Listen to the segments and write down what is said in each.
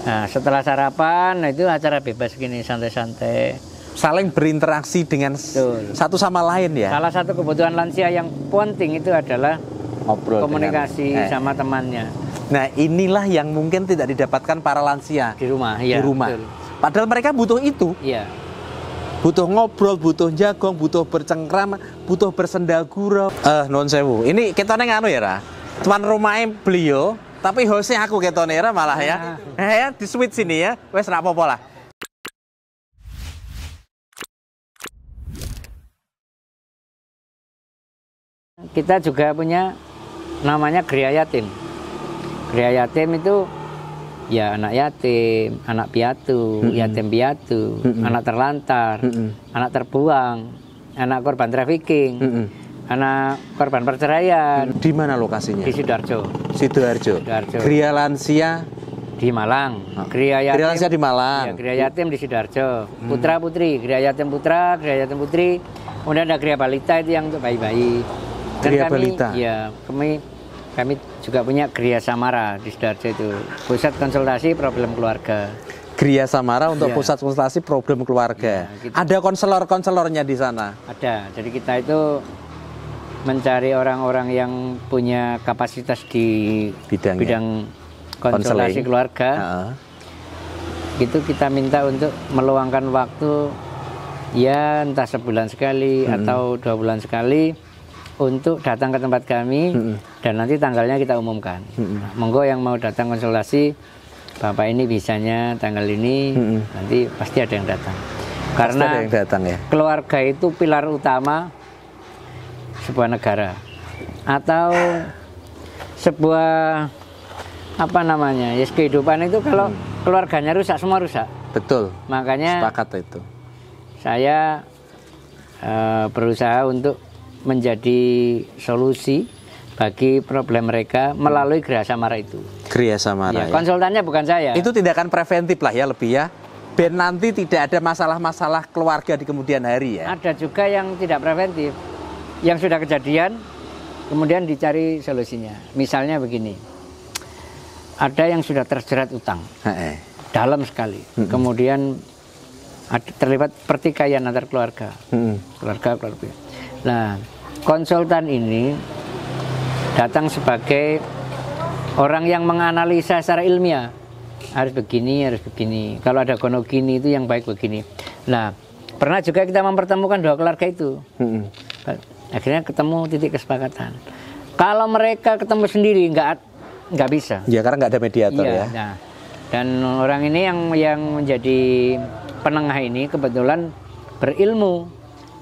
Nah, setelah sarapan, nah itu acara bebas gini, santai-santai. Saling berinteraksi dengan Betul. satu sama lain ya. Salah satu kebutuhan lansia yang penting itu adalah Ngobrol komunikasi dengan, sama temannya. Nah, inilah yang mungkin tidak didapatkan para lansia Di rumah, di iya. rumah. Betul. Padahal mereka butuh itu. Iya. Butuh ngobrol, butuh jagong, butuh bercengkrama, butuh bersendal gurau. Non sewu. Ini ketone nganu ya, Ra. Tuan rumahnya beliau, tapi hostnya aku ketone ya malah ya. Ya di switch sini ya. Wes ra apa-apa lah. Kita juga punya namanya Gria Yatim. Gria Yatim itu ya anak yatim, anak piatu, yatim piatu, anak terlantar, anak terbuang, anak korban trafficking, anak korban perceraian. Di mana lokasinya? Di Sidoarjo. Sidoarjo. Gria lansia di Malang. Gria Gria lansia di Malang. Ya, Gria Yatim di Sidoarjo. Putra putri, Gria Yatim putra, Gria Yatim putri. Kemudian ada Gria Balita itu yang untuk bayi-bayi. Gria Balita. Ya, kami juga punya Gria Samara di Sidoarjo itu, pusat konsultasi problem keluarga. Gria Samara untuk pusat konsultasi problem keluarga. Ya, gitu. Ada konselor-konselornya di sana? Ada. Jadi kita itu mencari orang-orang yang punya kapasitas di bidang konsultasi keluarga. Itu kita minta untuk meluangkan waktu ya entah sebulan sekali atau 2 bulan sekali untuk datang ke tempat kami dan nanti tanggalnya kita umumkan. Nah, monggo yang mau datang konsultasi, Bapak ini bisanya tanggal ini, nanti pasti ada yang datang. Karena ada yang datang, ya? Keluarga itu pilar utama sebuah negara atau sebuah apa namanya, ya kehidupan itu kalau keluarganya rusak, semua rusak. Betul. Makanya sepakat itu. Saya berusaha untuk menjadi solusi bagi problem mereka melalui Gria Samara itu. Gria Samara. Ya, konsultannya bukan saya. Itu tindakan preventif lah ya, lebih ya. Ben nanti tidak ada masalah-masalah keluarga di kemudian hari ya. Ada juga yang tidak preventif, yang sudah kejadian kemudian dicari solusinya. Misalnya begini, ada yang sudah terjerat utang dalam sekali, kemudian terlibat pertikaian antar keluarga, keluarga. Nah, konsultan ini datang sebagai orang yang menganalisa secara ilmiah. Harus begini, harus begini. Kalau ada gonogini itu yang baik begini. Nah, pernah juga kita mempertemukan 2 keluarga itu. Akhirnya ketemu titik kesepakatan. Kalau mereka ketemu sendiri nggak bisa. Ya karena nggak ada mediator ya. Nah, dan orang ini yang menjadi penengah ini kebetulan berilmu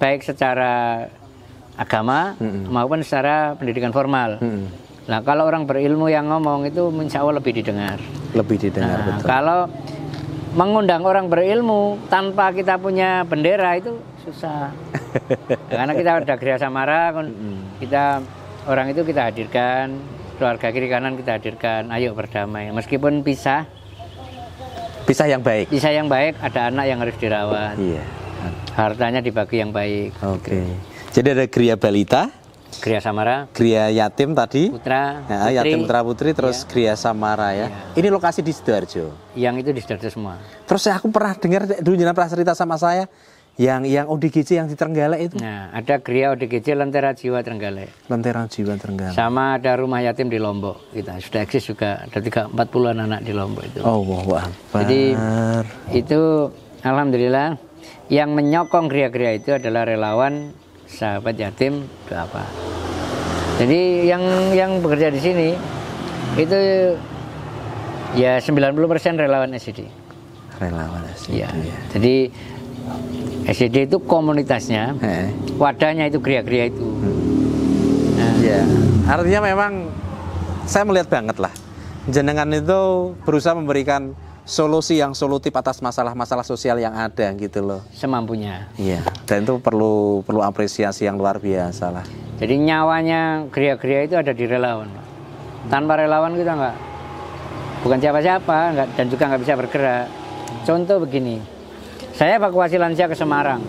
baik secara agama maupun secara pendidikan formal. Nah, kalau orang berilmu yang ngomong itu insya Allah lebih didengar. Lebih didengar, betul. Kalau mengundang orang berilmu tanpa kita punya bendera itu susah. Karena kita ada Gria Samara, kita orang itu kita hadirkan, keluarga kiri kanan kita hadirkan, ayo berdamai. Meskipun pisah yang baik. Pisah yang baik, ada anak yang harus dirawat. Iya. Hartanya dibagi yang baik. Oke. Jadi ada Gria Balita, Gria Samara, Gria Yatim tadi, Putra, ya, Yatim Putra Putri, terus Gria Samara ya. Ini lokasi di Sidoarjo. Yang itu di Sidoarjo semua. Terus aku pernah dengar dulu jangan pernah cerita sama saya yang ODGJ yang di Trenggalek itu. Nah, ada Gria ODGJ Lentera Jiwa Trenggalek. Lentera Jiwa Trenggalek. Sama ada rumah yatim di Lombok. Kita sudah eksis juga, ada 40-an anak di Lombok itu. Oh, wah. Jadi itu alhamdulillah yang menyokong Gria-Gria itu adalah relawan sahabat yatim apa. Jadi yang bekerja di sini itu ya 90% relawan SCD. Relawan SCD. Ya. Jadi SCD itu komunitasnya, wadahnya itu Gria-Gria itu. Nah. Ya, artinya memang saya melihat banget lah, jenengan itu berusaha memberikan solusi yang solutif atas masalah-masalah sosial yang ada gitu loh. Semampunya. Iya. Dan itu perlu apresiasi yang luar biasa lah. Jadi nyawanya Gria-Gria itu ada di relawan. Tanpa relawan kita bukan siapa-siapa, dan juga nggak bisa bergerak. Contoh begini, saya evakuasi lansia ke Semarang.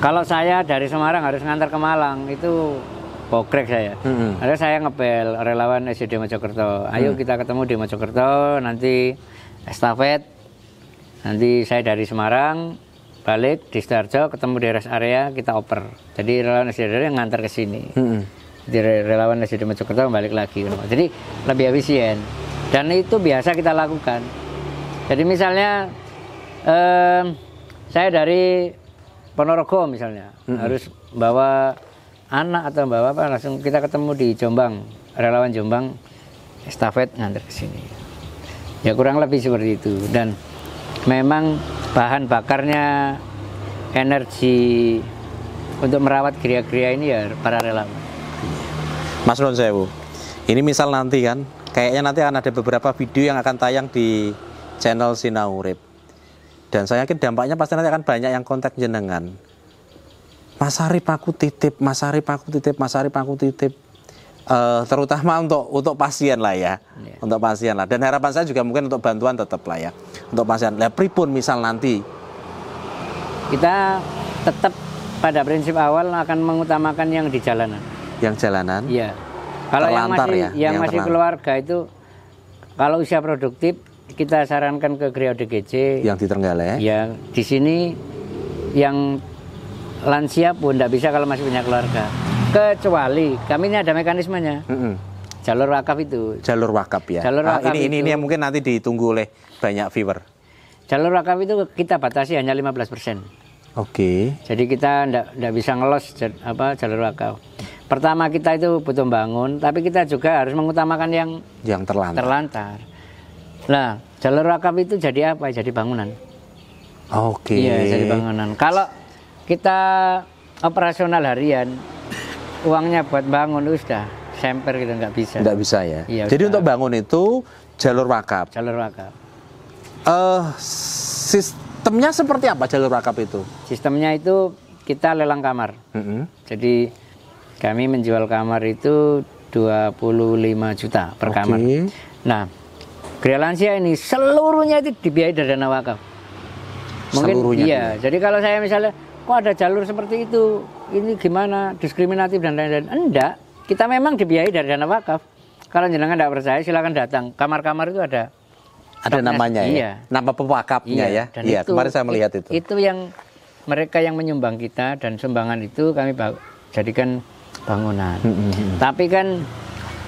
Kalau saya dari Semarang harus ngantar ke Malang, itu pokrek saya. Ada saya ngepel relawan SCD Mojokerto. Ayo kita ketemu di Mojokerto, nanti estafet. Nanti saya dari Semarang balik di Sidoarjo, ketemu di rest area, kita oper. Jadi relawan SCD yang ngantar ke sini. Jadi relawan SCD Mojokerto balik lagi. Jadi lebih efisien. Dan itu biasa kita lakukan. Jadi misalnya saya dari Ponorogo misalnya harus bawa anak atau bawa apa, langsung kita ketemu di Jombang, relawan Jombang estafet ngantar ke sini. Ya kurang lebih seperti itu. Dan memang bahan bakarnya energi untuk merawat geria-geria ini ya para relawan. Mas Nuwun Sewu, ini misal nanti kan, kayaknya nanti akan ada beberapa video yang akan tayang di channel Sinau Urip. Dan saya yakin dampaknya pasti nanti akan banyak yang kontak jenengan. Mas Arif aku titip, Mas Arif aku titip, Mas Arif aku titip. Terutama untuk pasien lah ya, untuk pasien lah. Dan harapan saya juga mungkin untuk bantuan tetap lah ya, untuk pasien. Lah pripun misal nanti kita tetap pada prinsip awal akan mengutamakan yang di jalanan. Yang jalanan? Iya. Kalau yang masih keluarga itu, kalau usia produktif kita sarankan ke Gria DGC. Yang di Trenggalek. Ya, di sini yang lansia pun tidak bisa kalau masih punya keluarga. Kecuali kami ini ada mekanismenya. Jalur wakaf itu. Jalur wakaf ya. Jalur wakaf ini yang mungkin nanti ditunggu oleh banyak viewer. Jalur wakaf itu kita batasi hanya 15%. Oke. Jadi kita tidak bisa ngelos jalur wakaf. Pertama kita itu butuh bangun, tapi kita juga harus mengutamakan yang terlantar. Nah, jalur wakaf itu jadi apa? Jadi bangunan. Oke. Iya, jadi bangunan. Kalau kita operasional harian, uangnya buat bangun sudah semper gitu, nggak bisa. Nggak bisa ya. Iya, jadi udah. untuk bangun itu jalur wakaf. Jalur wakaf. Sistemnya seperti apa jalur wakaf itu? Sistemnya itu kita lelang kamar. Jadi kami menjual kamar itu 25 juta per kamar. Nah, Gria lansia ini seluruhnya itu dibiayai dari dana wakaf. Mungkin seluruhnya iya. Jadi kalau saya misalnya, kok ada jalur seperti itu, ini gimana, diskriminatif dan lain-lain. Enggak, kita memang dibiayai dari dana wakaf. Kalau jenengan tidak percaya silakan datang. Kamar-kamar itu ada namanya ya. Iya. Nama pewakafnya ya. Dan iya, itu, kemarin saya melihat itu. Itu yang mereka yang menyumbang kita, dan sumbangan itu kami jadikan bangunan. Tapi kan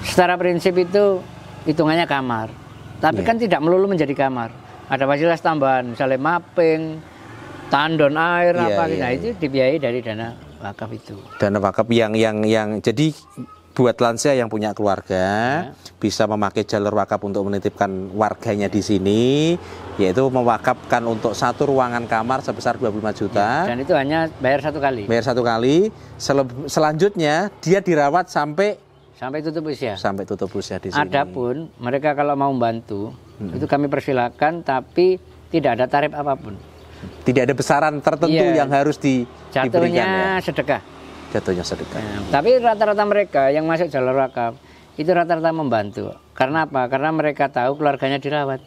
secara prinsip itu hitungannya kamar. Tapi kan tidak melulu menjadi kamar. Ada fasilitas tambahan, misalnya mapping, tandon air itu dibiayai dari dana wakaf itu. Dana wakaf yang jadi buat lansia yang punya keluarga bisa memakai jalur wakaf untuk menitipkan warganya di sini, yaitu mewakafkan untuk satu ruangan kamar sebesar 25 juta. Dan itu hanya bayar satu kali. Bayar satu kali. Selanjutnya dia dirawat sampai tutup usia. Sampai tutup usia di sini. Adapun mereka kalau mau membantu, itu kami persilakan, tapi tidak ada tarif apapun. Tidak ada besaran tertentu yang harus diberikan. Jatuhnya sedekah. Jatuhnya sedekah. Nah, tapi rata-rata mereka yang masuk jalur wakaf itu rata-rata membantu. Karena apa? Karena mereka tahu keluarganya dirawat.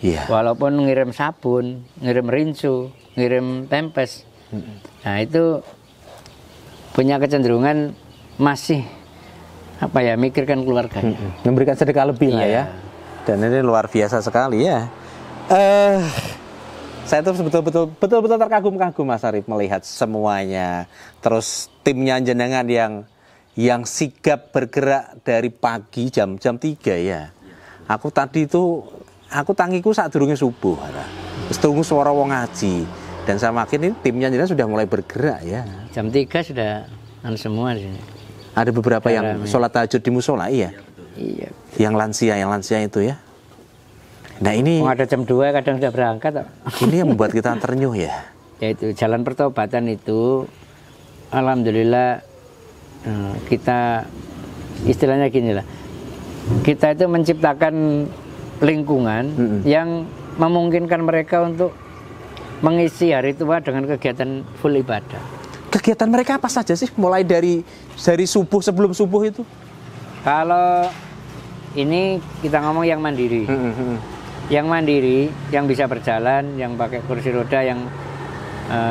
Iya. Walaupun ngirim sabun, ngirim rinso, ngirim pempes. Nah, itu punya kecenderungan masih mikirkan keluarganya. Memberikan sedekah lebih lah ya. Dan ini luar biasa sekali ya. Saya tuh betul-betul terkagum-kagum Mas Arif melihat semuanya. Terus timnya jenengan yang sigap bergerak dari pagi jam 3 ya. Aku tangiku saat durunge subuh. Terus tunggu suara wong ngaji. Dan saya makin ini timnya jenengan sudah mulai bergerak ya. Jam 3 sudah semua di sini. Ada beberapa yang sholat tahajud di musola iya. Iya. Yang lansia itu ya. Nah ini ada jam 2 kadang sudah berangkat. Ini yang membuat kita ternyuh ya. Yaitu jalan pertobatan itu, alhamdulillah kita istilahnya gini lah. Kita itu menciptakan lingkungan yang memungkinkan mereka untuk mengisi hari tua dengan kegiatan full ibadah. Kegiatan mereka apa saja sih? Mulai dari subuh, sebelum subuh itu? Kalau ini kita ngomong yang mandiri. Yang mandiri, yang bisa berjalan, yang pakai kursi roda, yang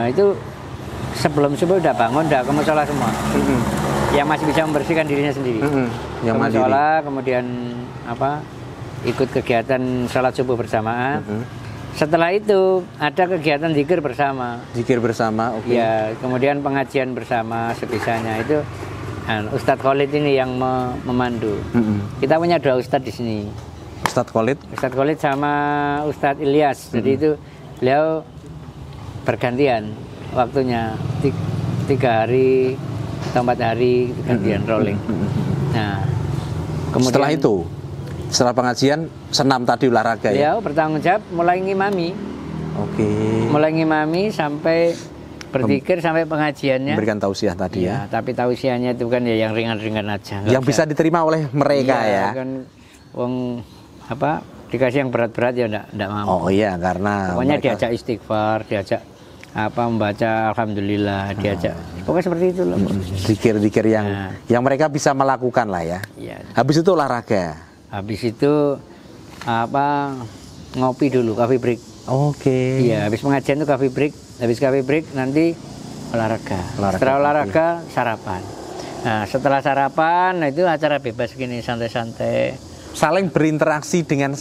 itu sebelum subuh udah bangun, udah ke musola semua. yang masih bisa membersihkan dirinya sendiri. Yang mandiri. Sholat, kemudian ikut kegiatan sholat subuh bersamaan. Setelah itu ada kegiatan zikir bersama. Zikir bersama, oke. Ya, kemudian pengajian bersama sebisanya itu. Ustadz Khalid ini yang memandu. Kita punya 2 ustadz di sini. Ustadz Khalid. Ustadz Khalid sama Ustadz Ilyas. Jadi itu beliau bergantian waktunya 3 hari atau 4 hari gantian rolling. Nah, kemudian setelah itu, setelah pengajian senam tadi olahraga ya. Beliau bertanggung jawab mulai ngimami. Oke. Mulai ngimami sampai berzikir sampai pengajiannya. Memberikan tausiah tadi ya. Tapi tausiahnya itu kan ya yang ringan-ringan aja. Yang bisa diterima oleh mereka ya. Kan wong dikasih yang berat-berat ya enggak mau. Oh iya, karena pokoknya diajak istighfar, diajak membaca alhamdulillah, diajak. Pokoknya seperti itu loh. Zikir-zikir yang mereka bisa melakukan lah ya. Iya. Habis itu olahraga. Habis itu ngopi dulu, coffee break. Oke. Iya, habis pengajian itu coffee break. Habis coffee break nanti olahraga. Setelah olahraga sarapan. Nah, setelah sarapan itu acara bebas gini, santai-santai. Saling berinteraksi dengan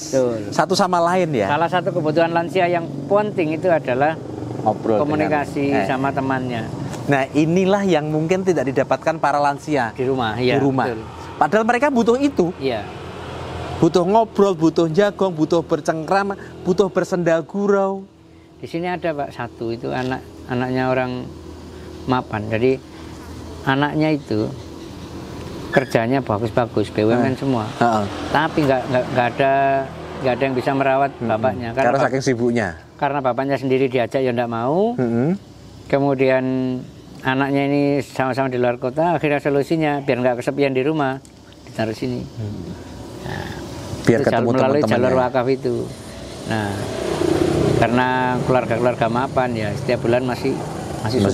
satu sama lain ya. Salah satu kebutuhan lansia yang penting itu adalah ngobrol, komunikasi sama temannya. Nah, inilah yang mungkin tidak didapatkan para lansia di rumah. Ya, di rumah. Betul. Padahal mereka butuh itu. Iya. Butuh ngobrol, butuh jagong, butuh bercengkrama, butuh bersenda gurau. Di sini ada Pak satu itu anaknya orang mapan. Jadi anaknya itu kerjanya bagus-bagus, BUMN semua. Tapi nggak ada yang bisa merawat bapaknya. Karena saking sibuknya. Karena bapaknya sendiri diajak ya nggak mau. Kemudian anaknya ini sama-sama di luar kota. Akhirnya solusinya biar nggak kesepian di rumah, ditaruh sini. Nah, biar ketemu melalui teman-teman jalur wakaf itu. Nah, karena keluarga-keluarga mapan ya setiap bulan masih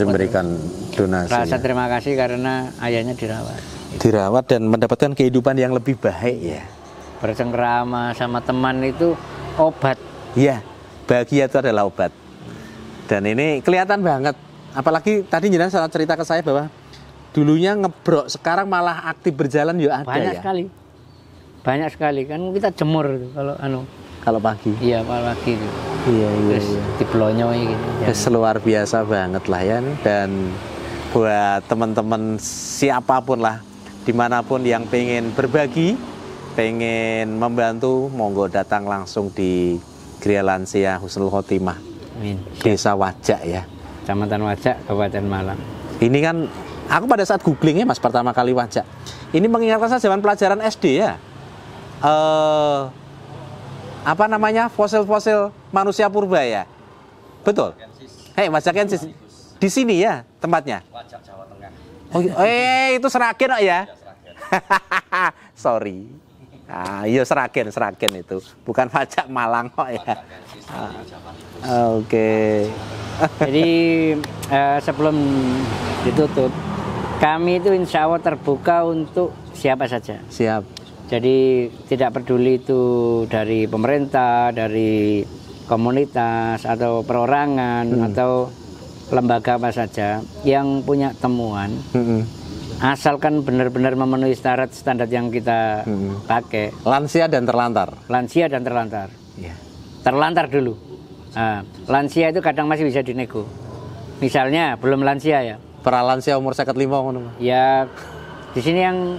memberikan donasi. Rasa terima kasih karena ayahnya dirawat dan mendapatkan kehidupan yang lebih baik ya. Bercengkrama sama teman itu obat. Iya, bahagia itu adalah obat. Dan ini kelihatan banget. Apalagi tadi jenengan saat cerita ke saya bahwa dulunya ngebrok, sekarang malah aktif berjalan ya ada. Banyak sekali kan kita jemur kalau pagi. Iya, pagi itu. Iya. Terus diblonyoi gitu. Luar biasa banget lah ya. Dan buat teman-teman siapapun lah, dimanapun yang pengen berbagi, pengen membantu, monggo datang langsung di Gria Lansia Husnul Khotimah. Amin. Desa Wajak ya. Kecamatan Wajak, Kabupaten Malang. Ini kan aku pada saat googlingnya Mas pertama kali Wajak. Ini mengingatkan saya zaman pelajaran SD ya. Apa namanya, fosil-fosil manusia purba ya, betul? Wajakensis di sini ya tempatnya. Wajak Jawa Tengah. Itu Seragen ya? Sorry. Iya Seragen itu, bukan Wajak Malang kok ya. Oke. Jadi sebelum ditutup, kami itu insya Allah terbuka untuk siapa saja. Siap. Jadi tidak peduli itu dari pemerintah, dari komunitas atau perorangan atau lembaga apa saja yang punya temuan, asalkan benar-benar memenuhi standar yang kita pakai. Lansia dan terlantar. Lansia dan terlantar. Yeah. Terlantar dulu. Lansia itu kadang masih bisa dinego. Misalnya belum lansia ya. Pralansia umur 55. Ya. Di sini yang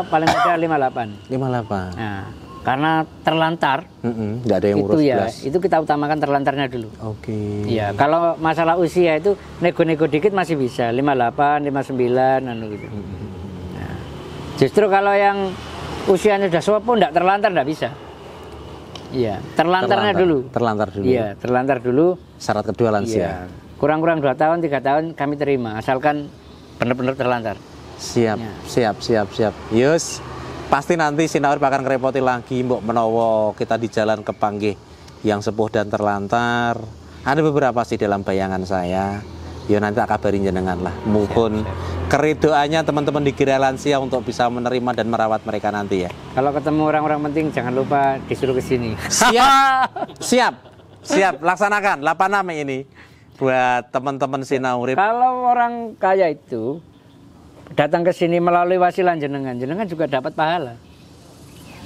paling muda 58. 58. Nah, karena terlantar, nggak ada yang urus itu itu kita utamakan terlantarnya dulu. Oke. Ya, kalau masalah usia itu nego-nego dikit masih bisa, 58, 59 gitu. Nah, justru kalau yang usianya sudah sepuh nggak terlantar nggak bisa. Iya, terlantarnya dulu. Terlantar dulu. Iya, terlantar dulu. Syarat kedua lansia. Iya. Kurang-kurang 2 tahun, 3 tahun kami terima, asalkan benar-benar terlantar. Siap. Yus, pasti nanti Sinaur bakal ngerepoti lagi mbok menawa kita di jalan kepanggih yang sepuh dan terlantar. Ada beberapa sih dalam bayangan saya. Ya nanti tak kabarin jenengan lah. Mohon keridoannya teman-teman di Gria Lansia untuk bisa menerima dan merawat mereka nanti ya. Kalau ketemu orang-orang penting jangan lupa disuruh ke sini. Siap. Laksanakan 86 ini buat teman-teman Sinaurip. Kalau orang kaya itu datang ke sini melalui wasilah jenengan juga dapat pahala.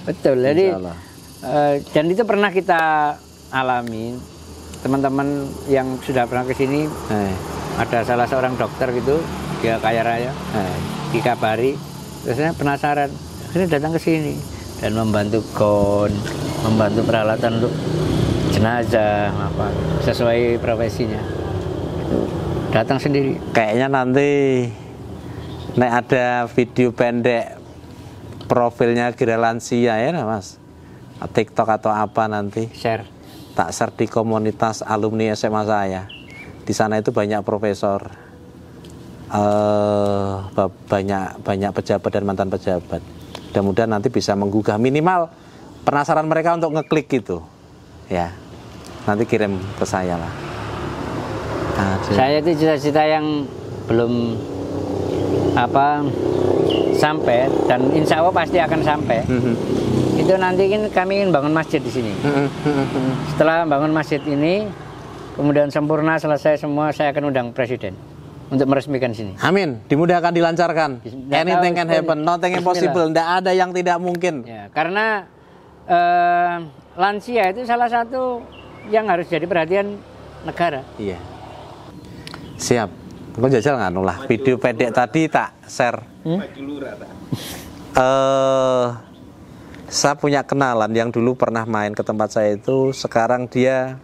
Betul. Jadi dan itu pernah kita alami. Teman-teman yang sudah pernah ke sini, ada salah seorang dokter gitu, dia kaya raya, dikabari, terusnya penasaran, akhirnya datang ke sini dan membantu membantu peralatan untuk jenazah, apa sesuai profesinya. Itu datang sendiri. Kayaknya nanti nek ada video pendek profilnya Gira Lansia ya Mas, TikTok atau apa nanti Share. Tak share di komunitas alumni SMA saya. Di sana itu banyak profesor, banyak pejabat dan mantan pejabat. Mudah-mudahan nanti bisa menggugah minimal penasaran mereka untuk ngeklik gitu. Ya, nanti kirim ke saya lah. Saya itu cita-cita yang belum sampai dan insya Allah pasti akan sampai. Itu nanti kan kami ingin bangun masjid di sini. Setelah bangun masjid ini, kemudian sempurna selesai semua, saya akan undang presiden untuk meresmikan sini. Amin. Dimudahkan, dilancarkan. Anything can happen, nothing impossible. Tidak ada yang tidak mungkin. Ya, karena lansia itu salah satu yang harus jadi perhatian negara. Iya. Siap. Kau jajal nggak nulah video pendek tadi tak share. Saya punya kenalan yang dulu pernah main ke tempat saya itu, sekarang dia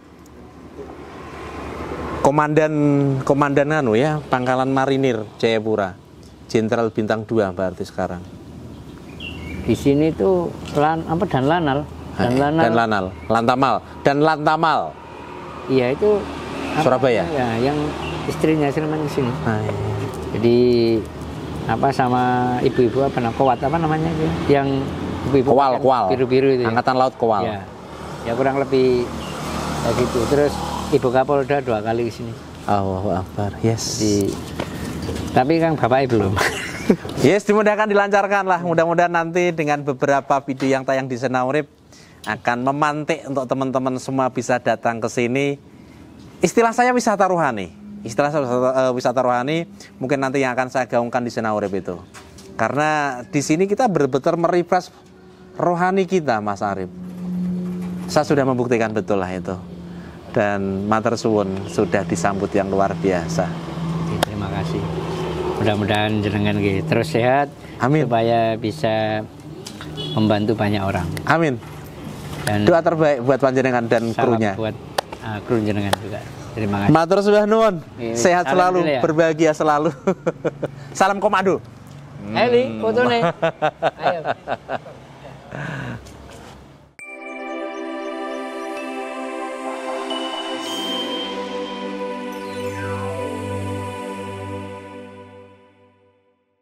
komandan ya, Pangkalan Marinir Jayapura, Jenderal Bintang 2 berarti sekarang. Di sini tuh dan Lantamal. Iya itu Surabaya. Ya, yang istrinya sering ke sini. Jadi sama ibu-ibu Kowat namanya itu? Yang ibu-ibu Kowal. Biru-biru itu. Angkatan Laut Kowal. Ya kurang lebih kayak gitu. Terus Ibu Kapolda 2 kali ke sini. Allahu Akbar. Yes. Tapi kan bapaknya belum. Yes, dimudahkan, dilancarkan lah. Mudah-mudahan nanti dengan beberapa video yang tayang di Senaurip akan memantik untuk teman-teman semua bisa datang ke sini. Istilah saya wisata rohani. Wisata rohani mungkin nanti yang akan saya gaungkan di Senaurip itu. Karena di sini kita benar-benar merefresh rohani kita, Mas Arif. Saya sudah membuktikan betul lah itu. Dan matur suwun sudah disambut yang luar biasa. Terima kasih. Mudah-mudahan jenengan terus sehat. Amin. Supaya bisa membantu banyak orang. Amin. Dan doa terbaik buat panjenengan dan krunya. Buat kru jenengan juga. Terima kasih. Matur suwun nuwun. Sehat selalu, ya. berbahagia selalu. Salam komando. Eli, foto nih. Ayo.